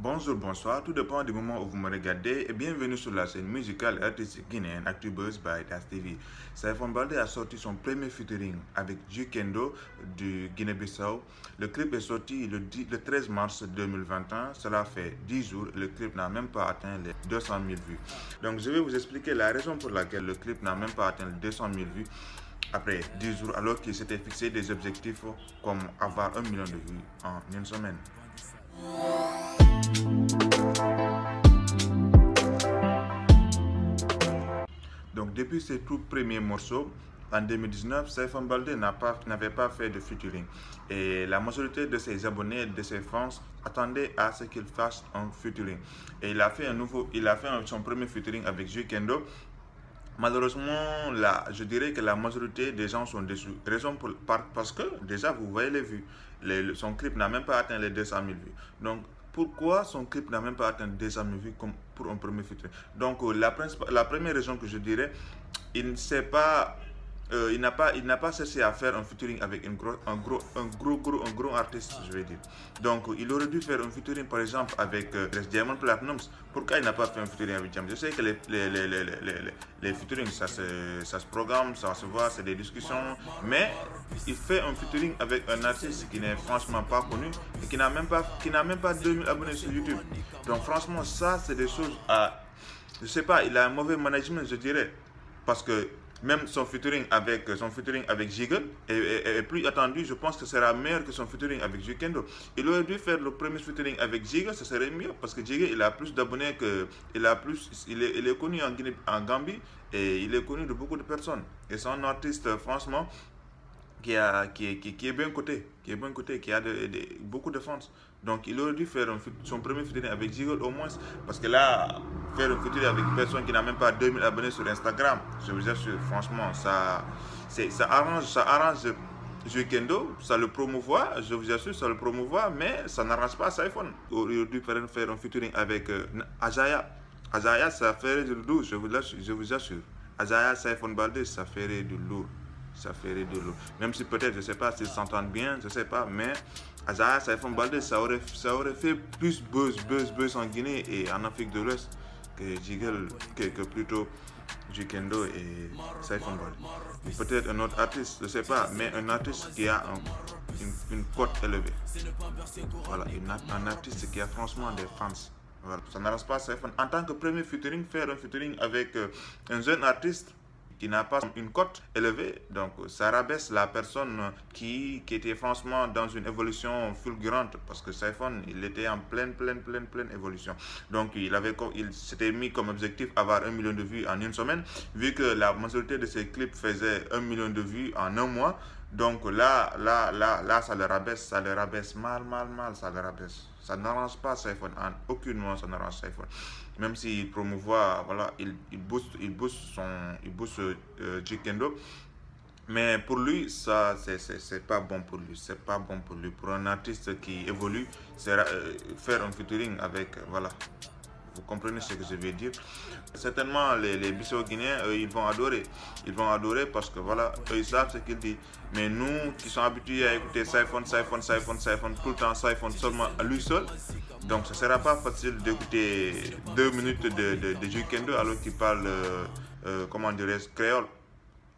Bonjour, bonsoir, tout dépend du moment où vous me regardez et bienvenue sur la scène musicale et artistique guinéenne ActuBuzz by Das TV. Saifon Baldé a sorti son premier featuring avec Jukendo du Guinée-Bissau. Le clip est sorti le 13 mars 2021, cela fait 10 jours, le clip n'a même pas atteint les 200 000 vues. Donc je vais vous expliquer la raison pour laquelle le clip n'a même pas atteint les 200 000 vues après 10 jours alors qu'il s'était fixé des objectifs comme avoir 1 million de vues en une semaine. Donc depuis ses tout premiers morceaux, en 2019, Saifon Baldé n'avait pas fait de featuring. Et la majorité de ses abonnés, de ses fans, attendaient à ce qu'il fasse un featuring. Et il a fait son premier featuring avec Jukendo. Malheureusement, je dirais que la majorité des gens sont déçus. Parce que déjà, vous voyez les vues. Son clip n'a même pas atteint les 200 000 vues. Donc, pourquoi son clip n'a même pas atteint 200 000 vues comme pour un premier featuring? Donc, la première raison que je dirais, il ne sait pas il n'a pas cherché à faire un featuring avec un gros artiste, je vais dire. Donc, il aurait dû faire un featuring, par exemple, avec Diamond Platnumz. Pourquoi il n'a pas fait un featuring avec Diamond? Je sais que les featuring, ça se programme, ça se voit, c'est des discussions. Mais il fait un featuring avec un artiste qui n'est franchement pas connu et qui n'a même pas 2000 abonnés sur YouTube. Donc, franchement, ça, c'est des choses à... Je sais pas, il a un mauvais management, je dirais. Parce que même son featuring avec Jiggle est plus attendu. Je pense que ce sera meilleur que son featuring avec Jukendo. Il aurait dû faire le premier featuring avec Jiggle, ce serait mieux. Parce que Jiggle, il a plus d'abonnés que... Il est connu en Gambie et il est connu de beaucoup de personnes. Et c'est un artiste, franchement, qui est bien coté, qui a beaucoup de fans. Donc il aurait dû faire son premier featuring avec Jiggle au moins, parce que là, faire un featuring avec une personne qui n'a même pas 2000 abonnés sur Instagram, je vous assure, franchement, ça arrange Jukendo, ça le promouvoit, je vous assure, ça le promouvoit, mais ça n'arrange pas Saifon. Il aurait dû faire un featuring avec Ajaya. Ajaya, ça ferait du lourd, je vous assure. Ajaya, Saifon Baldé, ça ferait du lourd. Ça ferait de l'eau. Même si peut-être, je ne sais pas s'ils s'entendent bien, je ne sais pas, mais Azaya, Saifon Baldé, ça aurait fait plus buzz en Guinée et en Afrique de l'Ouest que Jiggle, que plutôt Jukendo et Saifon Baldé. Peut-être un autre artiste, je ne sais pas, mais un artiste qui a une cote élevée. Voilà, un artiste qui a franchement des fans. Voilà. Ça n'arrange pas Saifon. En tant que premier featuring, faire un featuring avec un jeune artiste qui n'a pas une cote élevée, donc ça rabaisse la personne qui était franchement dans une évolution fulgurante, parce que Saifon, il était en pleine évolution. Donc il s'était mis comme objectif avoir 1 million de vues en une semaine, vu que la majorité de ses clips faisaient 1 million de vues en un mois. Donc là, ça le rabaisse mal, ça le rabaisse. Ça n'arrange pas Saifon, aucunement ça n'arrange Saifon. Même s'il promouvoit, voilà, il booste Jukendo. Mais pour lui, ça, c'est pas bon pour lui. C'est pas bon pour lui. Pour un artiste qui évolue, faire un featuring avec, voilà. Vous comprenez ce que je veux dire? Certainement, les Bissau-Guinéens, ils vont adorer. Ils vont adorer parce que voilà, eux, ils savent ce qu'ils disent. Mais nous, qui sommes habitués à écouter Saifon, tout le temps Saifon seulement à lui seul, donc ce ne sera pas facile d'écouter 2 minutes de Jukendo alors qu'il parle, comment dirais-je, créole.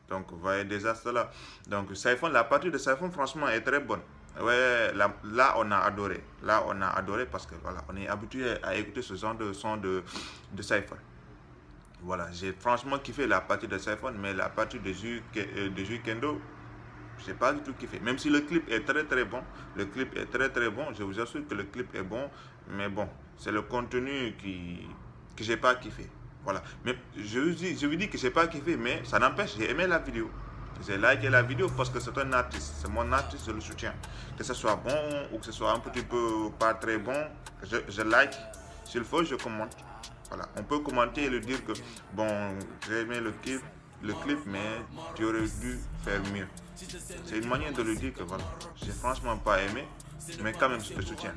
Donc, vous voyez déjà cela. Donc, Saifon, la partie de Saifon, franchement, est très bonne. Ouais, là, on a adoré. Là, on a adoré parce que voilà, on est habitué à écouter ce genre de son de Saifon. Voilà, j'ai franchement kiffé la partie de Saifon, mais la partie de Jukendo, j'ai pas du tout kiffé. Même si le clip est très bon, le clip est très bon, je vous assure que le clip est bon, mais bon, c'est le contenu que j'ai pas kiffé. Voilà, mais je vous dis que j'ai pas kiffé, mais ça n'empêche, j'ai aimé la vidéo. J'ai liké la vidéo parce que c'est un artiste, c'est mon artiste, je le soutiens. Que ce soit bon ou que ce soit un petit peu pas très bon, je like. S'il faut, je commente. Voilà, on peut commenter et le dire que bon, j'ai aimé le clip, mais tu aurais dû faire mieux. C'est une manière de le dire que voilà, j'ai franchement pas aimé, mais quand même je te soutiens.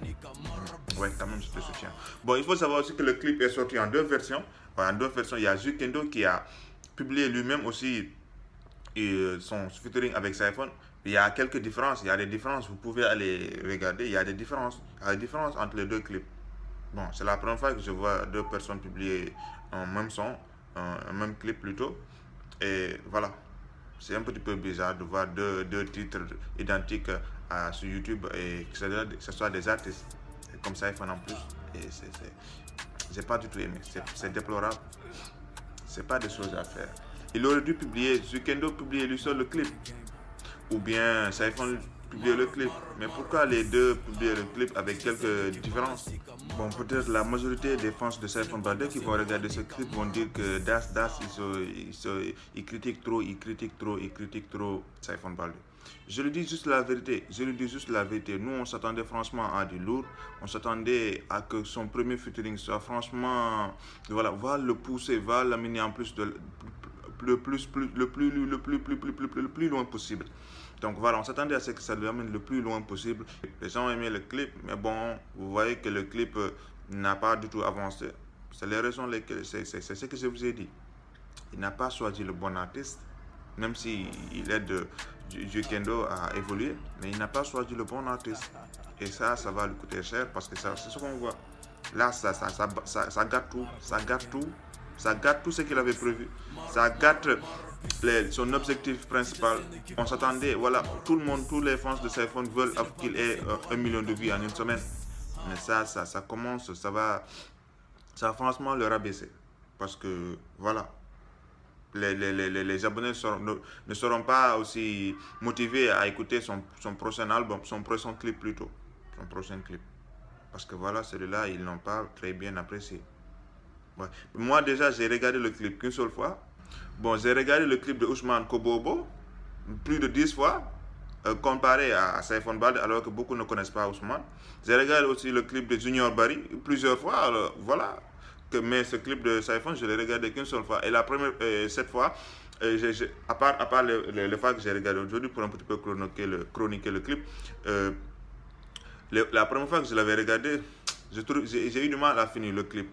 Ouais, quand même je te soutiens. Bon, il faut savoir aussi que le clip est sorti en 2 versions. En 2 versions, il y a Jukendo qui a publié lui-même aussi son featuring avec Saifon. Il y a quelques différences, il y a des différences, vous pouvez aller regarder, il y a des différences entre les 2 clips. Bon, c'est la première fois que je vois deux personnes publier un même son, un même clip plutôt. Et voilà, c'est un petit peu bizarre de voir deux titres identiques sur YouTube et que ce soit des artistes. Et comme ça, ils font en plus. Et j'ai pas du tout aimé. C'est déplorable. C'est pas des choses à faire. Il aurait dû publier, Weekendo publier lui seul le clip. Ou bien Saifon publier le clip. Mais pourquoi les deux publier le clip avec quelques différences? Bon, peut-être la majorité des fans de Saifon Baldé qui vont regarder ce clip vont dire que Das, il critique trop Saifon Baldé. Je lui dis juste la vérité, Nous, on s'attendait franchement à du lourd. On s'attendait à que son premier featuring soit franchement, voilà, va le pousser, va l'amener en plus le plus loin possible. Donc voilà, on s'attendait à ce que ça lui amène le plus loin possible. Les gens ont aimé le clip, mais bon, vous voyez que le clip n'a pas du tout avancé. C'est les raisons lesquelles, c'est ce que je vous ai dit. Il n'a pas choisi le bon artiste, même s'il aide Weekendo à évoluer, mais il n'a pas choisi le bon artiste. Et ça va lui coûter cher parce que c'est ce qu'on voit. Là, ça gâte tout, ça gâte tout ce qu'il avait prévu. Ça gâte son objectif principal. On s'attendait, voilà, tout le monde, tous les fans de Saifon veulent qu'il ait 1 million de vues en une semaine. Mais ça commence, ça va franchement le rabaisser. Parce que, voilà, les abonnés ne seront pas aussi motivés à écouter son prochain album, son prochain clip plutôt. Son prochain clip. Parce que voilà, celui-là, ils n'ont pas très bien apprécié. Ouais. Moi déjà, j'ai regardé le clip qu'une seule fois. Bon, j'ai regardé le clip de Ousmane Kobobo plus de 10 fois, comparé à Saifon Baldé, alors que beaucoup ne connaissent pas Ousmane. J'ai regardé aussi le clip de Junior Barry plusieurs fois, alors voilà. Mais ce clip de Saifon, je l'ai regardé qu'une seule fois. Et la première, cette fois, à part le fait que j'ai regardé aujourd'hui pour un petit peu chroniquer le clip, la première fois que je l'avais regardé, j'ai eu du mal à finir le clip.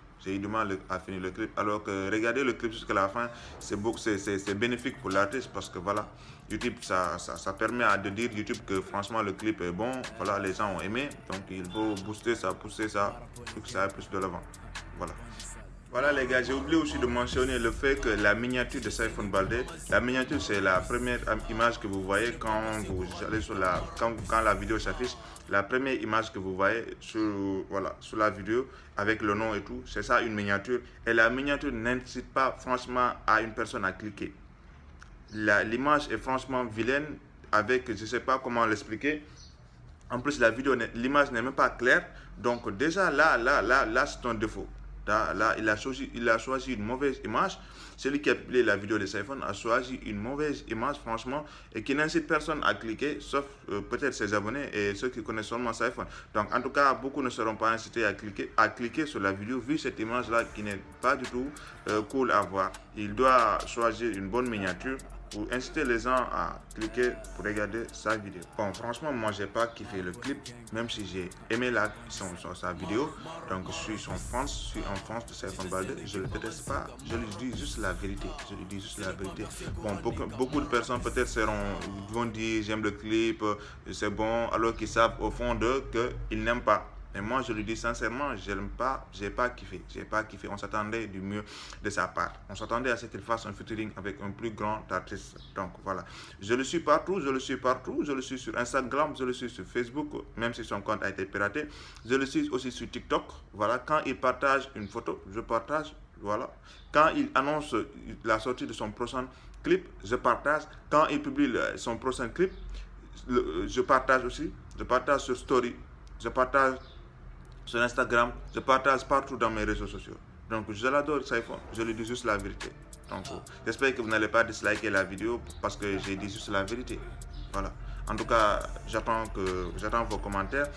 Alors que regarder le clip jusqu'à la fin, c'est bénéfique pour l'artiste parce que voilà, YouTube, ça permet de dire YouTube que franchement le clip est bon, voilà, les gens ont aimé, donc il faut booster ça, pousser ça, pour que ça aille plus de l'avant. Voilà. Voilà les gars, j'ai oublié aussi de mentionner le fait que la miniature de Saifon Baldé, la miniature c'est la première image que vous voyez quand vous allez sur quand la vidéo s'affiche. La première image que vous voyez sur la vidéo avec le nom et tout, c'est ça une miniature. Et la miniature n'incite pas franchement à une personne à cliquer. L'image est franchement vilaine avec, je ne sais pas comment l'expliquer. En plus l'image n'est même pas claire. Donc déjà là c'est un défaut. Là, il a choisi une mauvaise image. Celui qui a publié la vidéo de Saifon a choisi une mauvaise image, franchement, et qui n'incite personne à cliquer, sauf peut-être ses abonnés et ceux qui connaissent seulement Saifon. Donc, en tout cas, beaucoup ne seront pas incités à cliquer sur la vidéo, vu cette image-là qui n'est pas du tout cool à voir. Il doit choisir une bonne miniature pour inciter les gens à cliquer pour regarder sa vidéo. Bon, franchement, moi, j'ai pas kiffé le clip, même si j'ai aimé sa vidéo. Donc, je suis un fan de Saifon Baldé. Je le déteste pas. Je lui dis juste la vérité. Bon, beaucoup de personnes peut-être vont dire j'aime le clip, c'est bon, alors qu'ils savent au fond d'eux qu'ils n'aiment pas. Mais moi, je lui dis sincèrement, je n'aime pas, j'ai pas kiffé. On s'attendait du mieux de sa part. On s'attendait à ce qu'il fasse un featuring avec un plus grand artiste. Donc voilà. Je le suis partout. Je le suis sur Instagram, je le suis sur Facebook, même si son compte a été piraté. Je le suis aussi sur TikTok. Voilà. Quand il partage une photo, je partage. Voilà. Quand il annonce la sortie de son prochain clip, je partage. Quand il publie son prochain clip, je partage aussi. Je partage sur Story. Je partage sur Instagram, je partage partout dans mes réseaux sociaux. Donc je l'adore Saifon, je lui dis juste la vérité. Donc j'espère que vous n'allez pas disliker la vidéo parce que j'ai dit juste la vérité. Voilà. En tout cas, j'attends vos commentaires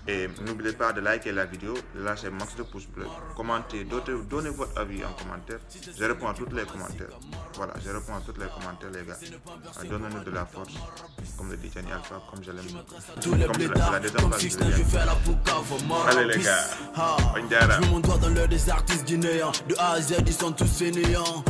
et n'oubliez pas de liker la vidéo, de lâcher max de pouces bleus, commentez, donnez votre avis en commentaire. Je réponds à tous les commentaires. Voilà, je réponds à tous les commentaires les gars. Donnez-nous de la force, comme le dit Gianni Alpha, comme je l'aime. Comme la deuxième fois. Allez les gars, je mets mon doigt dans l'œil des artistes guinéens. De A à Z, ils sont tous fainéants.